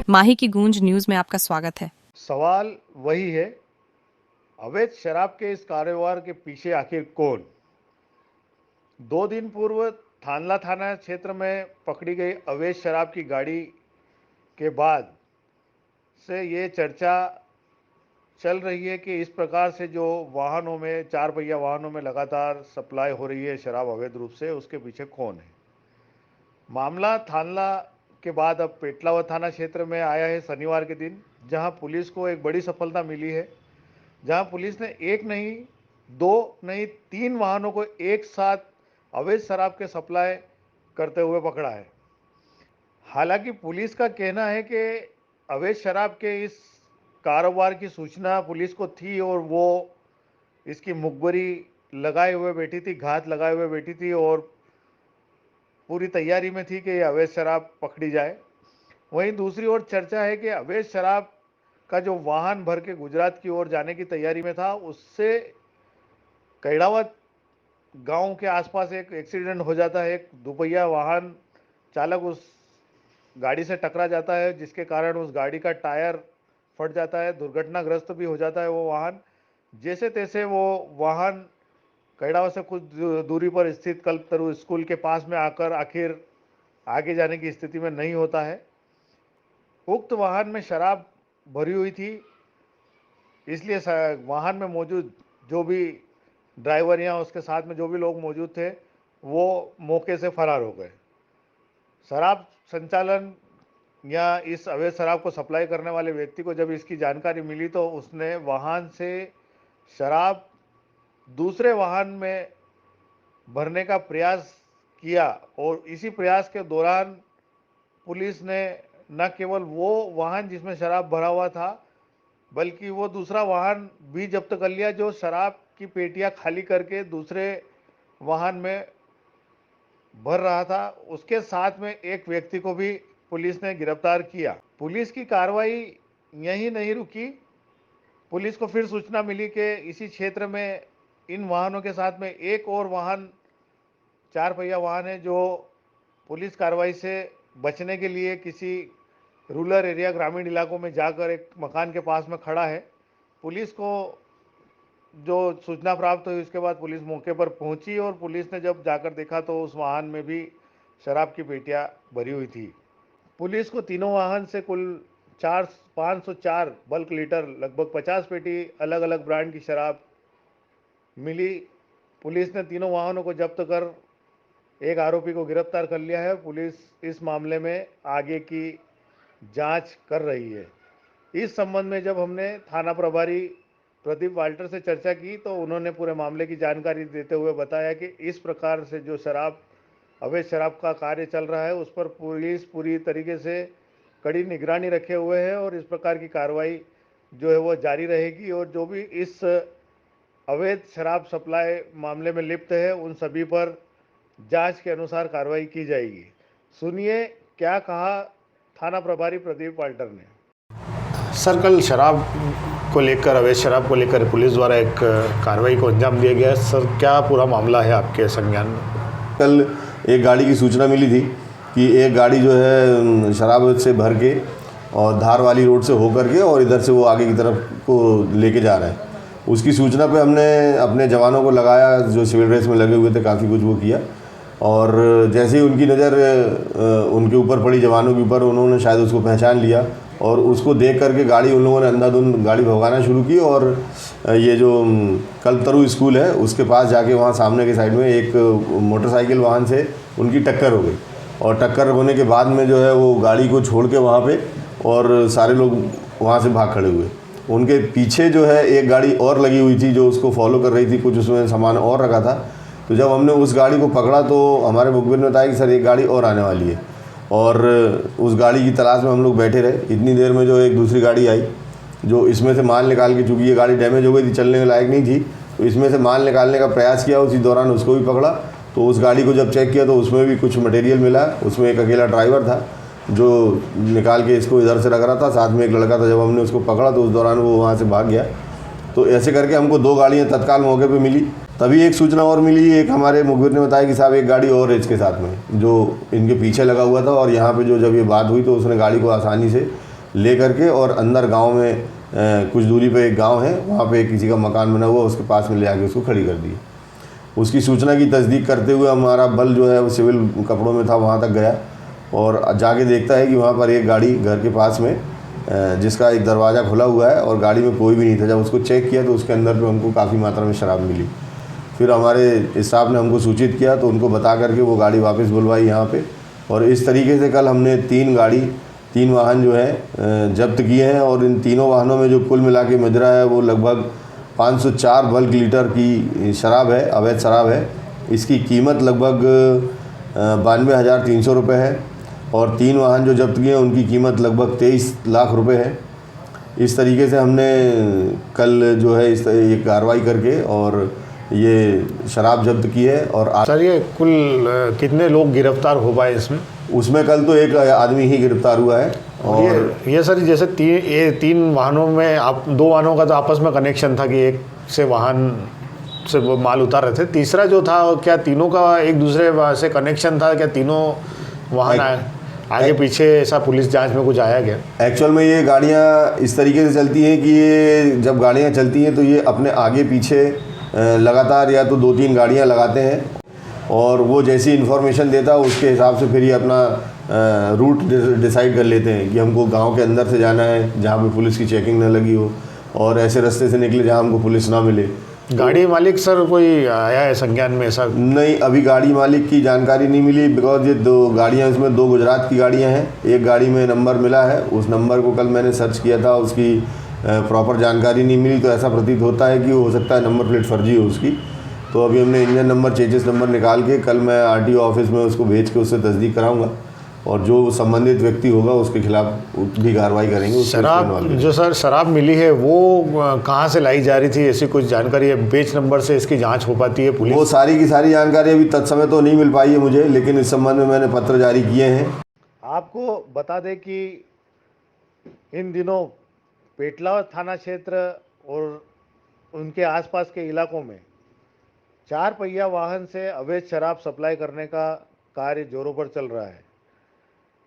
माही की गूंज न्यूज में आपका स्वागत है। सवाल वही है, अवैध शराब के इस कारोबार के पीछे आखिर कौन? 2 दिन पूर्व थानला थाना क्षेत्र में पकड़ी गई अवैध शराब की गाड़ी के बाद से ये चर्चा चल रही है कि इस प्रकार से जो वाहनों में, 4 पहिया वाहनों में लगातार सप्लाई हो रही है शराब अवैध रूप से, उसके पीछे कौन है? मामला थानला के बाद अब पेटलावद थाना क्षेत्र में आया है शनिवार के दिन, जहां पुलिस को एक बड़ी सफलता मिली है, जहां पुलिस ने एक नहीं, दो नहीं, 3 वाहनों को एक साथ अवैध शराब के सप्लाई करते हुए पकड़ा है। हालांकि पुलिस का कहना है कि अवैध शराब के इस कारोबार की सूचना पुलिस को थी और वो इसकी मुखबरी लगाए हुए बैठी थी, घात लगाए हुए बैठी थी और पूरी तैयारी में थी कि ये अवैध शराब पकड़ी जाए। वहीं दूसरी ओर चर्चा है कि अवैध शराब का जो वाहन भर के गुजरात की ओर जाने की तैयारी में था, उससे कैड़ावत गांव के आसपास एक एक्सीडेंट हो जाता है। एक 2 पहिया वाहन चालक उस गाड़ी से टकरा जाता है, जिसके कारण उस गाड़ी का टायर फट जाता है, दुर्घटनाग्रस्त भी हो जाता है वो वाहन। जैसे तैसे वो वाहन कैड़ावत से कुछ दूरी पर स्थित कल्पतरु स्कूल के पास में आकर आखिर आगे जाने की स्थिति में नहीं होता है। उक्त वाहन में शराब भरी हुई थी, इसलिए वाहन में मौजूद जो भी ड्राइवर या उसके साथ में जो भी लोग मौजूद थे, वो मौके से फरार हो गए। शराब संचालन या इस अवैध शराब को सप्लाई करने वाले व्यक्ति को जब इसकी जानकारी मिली तो उसने वाहन से शराब दूसरे वाहन में भरने का प्रयास किया और इसी प्रयास के दौरान पुलिस ने न केवल वो वाहन जिसमें शराब भरा हुआ था, बल्कि वो दूसरा वाहन भी जब्त कर लिया जो शराब की पेटियां खाली करके दूसरे वाहन में भर रहा था। उसके साथ में एक व्यक्ति को भी पुलिस ने गिरफ्तार किया। पुलिस की कार्रवाई यहीं नहीं रुकी, पुलिस को फिर सूचना मिली कि इसी क्षेत्र में इन वाहनों के साथ में एक और वाहन, 4 पहिया वाहन है, जो पुलिस कार्रवाई से बचने के लिए किसी रूरल एरिया, ग्रामीण इलाकों में जाकर एक मकान के पास में खड़ा है। पुलिस को जो सूचना प्राप्त हुई उसके बाद पुलिस मौके पर पहुंची और पुलिस ने जब जाकर देखा तो उस वाहन में भी शराब की पेटियां भरी हुई थी। पुलिस को तीनों वाहन से कुल 504 बल्क लीटर, लगभग 50 पेटी अलग अलग ब्रांड की शराब मिली। पुलिस ने तीनों वाहनों को जब्त कर एक आरोपी को गिरफ्तार कर लिया है। पुलिस इस मामले में आगे की जांच कर रही है। इस संबंध में जब हमने थाना प्रभारी प्रदीप वाल्टर से चर्चा की तो उन्होंने पूरे मामले की जानकारी देते हुए बताया कि इस प्रकार से जो अवैध शराब का कार्य चल रहा है उस पर पुलिस पूरी तरीके से कड़ी निगरानी रखे हुए है और इस प्रकार की कार्रवाई जो है वो जारी रहेगी और जो भी इस अवैध शराब सप्लाई मामले में लिप्त है उन सभी पर जांच के अनुसार कार्रवाई की जाएगी। सुनिए क्या कहा थाना प्रभारी प्रदीप वाल्टर ने। सर, कल शराब को लेकर, अवैध शराब को लेकर पुलिस द्वारा एक कार्रवाई को अंजाम दिया गया। सर, क्या पूरा मामला है आपके संज्ञान में? कल एक गाड़ी की सूचना मिली थी कि एक गाड़ी जो है शराब से भर के और धार वाली रोड से होकर के और इधर से वो आगे की तरफ को लेके जा रहा है। उसकी सूचना पे हमने अपने जवानों को लगाया जो सिविल ड्रेस में लगे हुए थे, काफ़ी कुछ वो किया और जैसे ही उनकी नज़र उनके ऊपर पड़ी, जवानों के ऊपर, उन्होंने शायद उसको पहचान लिया और उसको देख करके गाड़ी उन लोगों ने अंधाधुंध गाड़ी भगाना शुरू की और ये जो कल्पतरु स्कूल है उसके पास जाके वहाँ सामने के साइड में एक मोटरसाइकिल वाहन से उनकी टक्कर हो गई और टक्कर होने के बाद में जो है वो गाड़ी को छोड़ के वहाँ पे और सारे लोग वहाँ से भाग खड़े हुए। उनके पीछे जो है एक गाड़ी और लगी हुई थी जो उसको फॉलो कर रही थी, कुछ उसमें सामान और रखा था। तो जब हमने उस गाड़ी को पकड़ा तो हमारे मुखबिर ने बताया कि सर एक गाड़ी और आने वाली है और उस गाड़ी की तलाश में हम लोग बैठे रहे। इतनी देर में जो एक दूसरी गाड़ी आई जो इसमें से माल निकाल के, चूँकि ये गाड़ी डैमेज हो गई थी, चलने के लायक नहीं थी, तो इसमें से माल निकालने का प्रयास किया। उसी दौरान उसको भी पकड़ा। तो उस गाड़ी को जब चेक किया तो उसमें भी कुछ मटेरियल मिला। उसमें एक अकेला ड्राइवर था जो निकाल के इसको इधर से रख रहा था, साथ में एक लड़का था। जब हमने उसको पकड़ा तो उस दौरान वो वहाँ से भाग गया। तो ऐसे करके हमको 2 गाड़ियाँ तत्काल मौके पे मिली। तभी एक सूचना और मिली, एक हमारे मुखबिर ने बताया कि साहब एक गाड़ी और है इसके साथ में जो इनके पीछे लगा हुआ था और यहाँ पे जो जब ये बात हुई तो उसने गाड़ी को आसानी से ले करके और अंदर गांव में कुछ दूरी पे एक गांव है, वहाँ पे किसी का मकान बना हुआ, उसके पास में ले आके उसको खड़ी कर दी। उसकी सूचना की तस्दीक करते हुए हमारा बल जो है वो सिविल कपड़ों में था, वहाँ तक गया और जाके देखता है कि वहाँ पर एक गाड़ी घर के पास में जिसका एक दरवाज़ा खुला हुआ है और गाड़ी में कोई भी नहीं था। जब उसको चेक किया तो उसके अंदर पे हमको काफ़ी मात्रा में शराब मिली। फिर हमारे स्टाफ ने हमको सूचित किया तो उनको बता करके वो गाड़ी वापस बुलवाई यहाँ पे। और इस तरीके से कल हमने 3 वाहन जो है जब्त किए हैं और इन तीनों वाहनों में जो कुल मिला के मजरा है वो लगभग 504 बल्क लीटर की शराब है, अवैध शराब है। इसकी कीमत लगभग 92,300 रुपये है और 3 वाहन जो जब्त किए हैं उनकी कीमत लगभग 23 लाख रुपए है। इस तरीके से हमने कल जो है ये कार्रवाई करके और ये शराब जब्त की है। और सर ये कुल कितने लोग गिरफ्तार हो पाए इसमें? उसमें कल तो एक आदमी ही गिरफ्तार हुआ है। और ये सर जैसे 3 वाहनों में आप 2 वाहनों का तो आपस में कनेक्शन था कि एक से वाहन से वो माल उतार रहे थे, तीसरा जो था क्या तीनों का एक दूसरे से कनेक्शन था? क्या तीनों वाहन आगे पीछे ऐसा पुलिस जांच में कुछ आया क्या? एक्चुअल में ये गाड़ियाँ इस तरीके से चलती हैं कि ये जब गाड़ियाँ चलती हैं तो ये अपने आगे पीछे लगातार या तो 2-3 गाड़ियाँ लगाते हैं और वो जैसी इन्फॉर्मेशन देता है उसके हिसाब से फिर ये अपना रूट डिसाइड कर लेते हैं कि हमको गांव के अंदर से जाना है जहाँ पे पुलिस की चेकिंग न लगी हो और ऐसे रास्ते से निकले जहाँ हमको पुलिस ना मिले। गाड़ी मालिक सर कोई आया है संज्ञान में ऐसा? नहीं, अभी गाड़ी मालिक की जानकारी नहीं मिली बिकॉज ये 2 गाड़ियाँ, इसमें 2 गुजरात की गाड़ियाँ हैं। एक गाड़ी में नंबर मिला है, उस नंबर को कल मैंने सर्च किया था, उसकी प्रॉपर जानकारी नहीं मिली। तो ऐसा प्रतीत होता है कि हो सकता है नंबर प्लेट फर्जी हो उसकी। तो अभी हमने इंजन नंबर, चेजिस नंबर निकाल के कल मैं आरटीओ ऑफिस में उसको भेज के उससे तस्दीक कराऊंगा और जो संबंधित व्यक्ति होगा उसके खिलाफ भी कार्रवाई करेंगे। शराब जो सर शराब मिली है वो कहाँ से लाई जा रही थी, ऐसी कुछ जानकारी है? बेच नंबर से इसकी जांच हो पाती है पुलिस? वो सारी की सारी जानकारी अभी तत्समय तो नहीं मिल पाई है मुझे, लेकिन इस संबंध में मैंने पत्र जारी किए हैं। आपको बता दें कि इन दिनों पेटला थाना क्षेत्र और उनके आसपास के इलाकों में 4 पहिया वाहन से अवैध शराब सप्लाई करने का कार्य जोरों पर चल रहा है।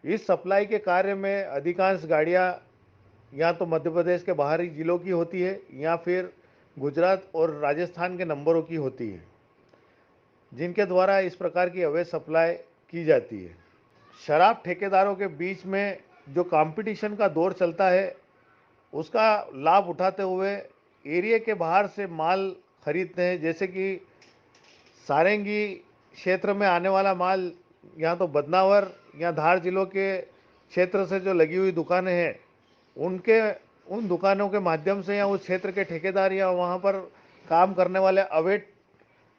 इस सप्लाई के कार्य में अधिकांश गाड़ियां या तो मध्य प्रदेश के बाहरी जिलों की होती है या फिर गुजरात और राजस्थान के नंबरों की होती है, जिनके द्वारा इस प्रकार की अवैध सप्लाई की जाती है। शराब ठेकेदारों के बीच में जो कंपटीशन का दौर चलता है उसका लाभ उठाते हुए एरिया के बाहर से माल खरीदते हैं। जैसे कि सारंगी क्षेत्र में आने वाला माल या तो बदनावर या धार जिलों के क्षेत्र से जो लगी हुई दुकानें हैं उन दुकानों के माध्यम से या उस क्षेत्र के ठेकेदार या वहाँ पर काम करने वाले अवैध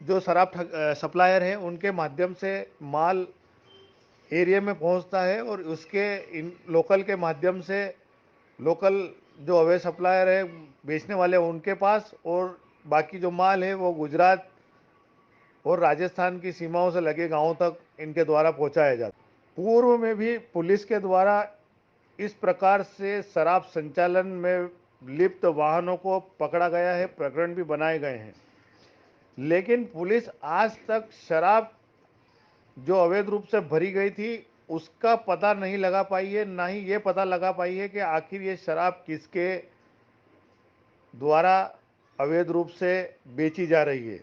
जो शराब सप्लायर हैं उनके माध्यम से माल एरिया में पहुँचता है और उसके इन लोकल के माध्यम से लोकल जो अवैध सप्लायर है बेचने वाले उनके पास, और बाकी जो माल है वो गुजरात और राजस्थान की सीमाओं से लगे गांवों तक इनके द्वारा पहुंचाया जाता है। पूर्व में भी पुलिस के द्वारा इस प्रकार से शराब संचालन में लिप्त वाहनों को पकड़ा गया है, प्रकरण भी बनाए गए हैं, लेकिन पुलिस आज तक शराब जो अवैध रूप से भरी गई थी उसका पता नहीं लगा पाई है, ना ही ये पता लगा पाई है कि आखिर ये शराब किसके द्वारा अवैध रूप से बेची जा रही है।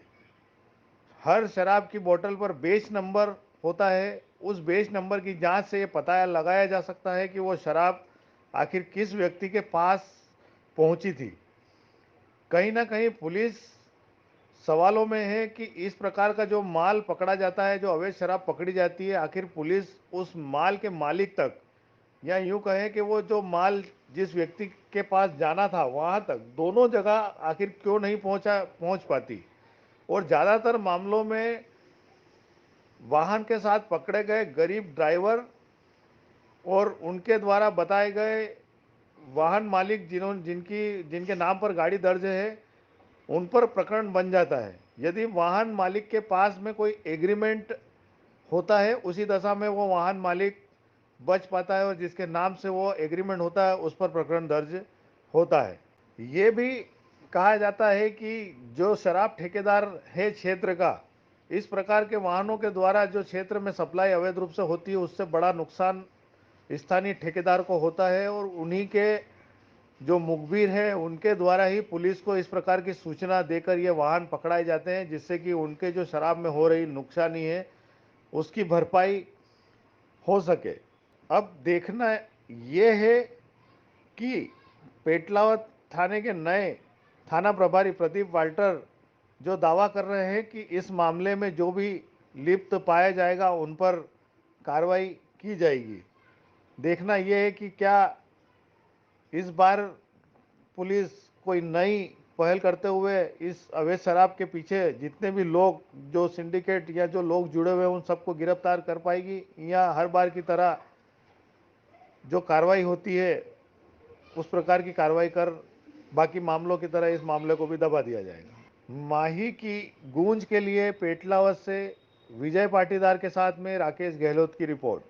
हर शराब की बोतल पर बेच नंबर होता है, उस बेच नंबर की जांच से ये पता लगाया जा सकता है कि वो शराब आखिर किस व्यक्ति के पास पहुंची थी। कहीं ना कहीं पुलिस सवालों में है कि इस प्रकार का जो माल पकड़ा जाता है, जो अवैध शराब पकड़ी जाती है, आखिर पुलिस उस माल के मालिक तक या यूं कहें कि वो जो माल जिस व्यक्ति के पास जाना था वहां तक, दोनों जगह आखिर क्यों नहीं पहुंच पाती। और ज़्यादातर मामलों में वाहन के साथ पकड़े गए गरीब ड्राइवर और उनके द्वारा बताए गए वाहन मालिक जिनके नाम पर गाड़ी दर्ज है उन पर प्रकरण बन जाता है। यदि वाहन मालिक के पास में कोई एग्रीमेंट होता है उसी दशा में वो वाहन मालिक बच पाता है और जिसके नाम से वो एग्रीमेंट होता है उस पर प्रकरण दर्ज होता है। ये भी कहा जाता है कि जो शराब ठेकेदार है क्षेत्र का, इस प्रकार के वाहनों के द्वारा जो क्षेत्र में सप्लाई अवैध रूप से होती है उससे बड़ा नुकसान स्थानीय ठेकेदार को होता है और उन्हीं के जो मुखबिर है उनके द्वारा ही पुलिस को इस प्रकार की सूचना देकर ये वाहन पकड़ाए जाते हैं, जिससे कि उनके जो शराब में हो रही नुकसानी है उसकी भरपाई हो सके। अब देखना ये है कि पेटलावत थाने के नए थाना प्रभारी प्रदीप वाल्टर जो दावा कर रहे हैं कि इस मामले में जो भी लिप्त पाया जाएगा उन पर कार्रवाई की जाएगी। देखना यह है कि क्या इस बार पुलिस कोई नई पहल करते हुए इस अवैध शराब के पीछे जितने भी लोग जो सिंडिकेट या जो लोग जुड़े हुए हैं उन सबको गिरफ्तार कर पाएगी, या हर बार की तरह जो कार्रवाई होती है उस प्रकार की कार्रवाई कर बाकी मामलों की तरह इस मामले को भी दबा दिया जाएगा। माही की गूंज के लिए पेटलावत से विजय पाटीदार के साथ में राकेश गहलोत की रिपोर्ट।